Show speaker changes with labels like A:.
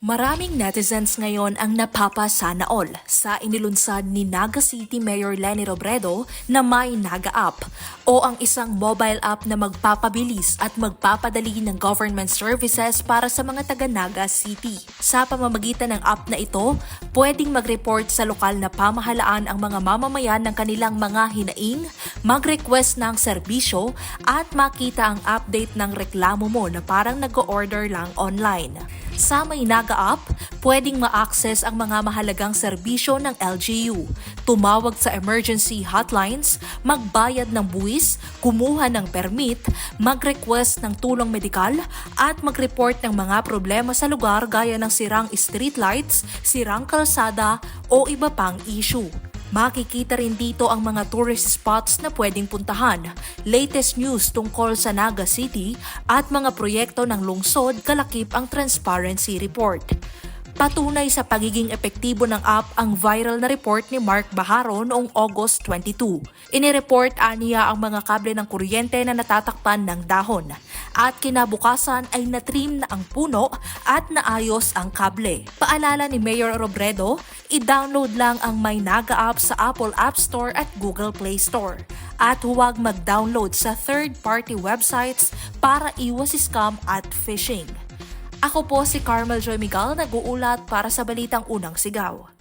A: Maraming netizens ngayon ang napapasana all sa inilunsad ni Naga City Mayor Leni Robredo na may Naga App o ang isang mobile app na magpapabilis at magpapadali ng government services para sa mga taga Naga City. Sa pamamagitan ng app na ito, pwedeng mag-report sa lokal na pamahalaan ang mga mamamayan ng kanilang mga hinaing, mag-request ng serbisyo at makita ang update ng reklamo mo na parang nag-order lang online. Sa may Naga App, pwedeng ma-access ang mga mahalagang serbisyo ng LGU, tumawag sa emergency hotlines, magbayad ng buwis, kumuha ng permit, mag-request ng tulong medikal, at mag-report ng mga problema sa lugar gaya ng sirang streetlights, sirang kalsada o iba pang issue. Makikita rin dito ang mga tourist spots na pwedeng puntahan, latest news tungkol sa Naga City at mga proyekto ng lungsod kalakip ang Transparency Report. Patunay sa pagiging epektibo ng app ang viral na report ni Mark Baharo noong August 22. Inireport aniya ang mga kable ng kuryente na natatakpan ng dahon at kinabukasan ay natrim na ang puno at naayos ang kable. Paalala ni Mayor Robredo, i-download lang ang My Naga app sa Apple App Store at Google Play Store. At huwag mag-download sa third-party websites para iwas scam at phishing. Ako po si Carmel Joy Miguel, nag-uulat para sa Balitang Unang Sigaw.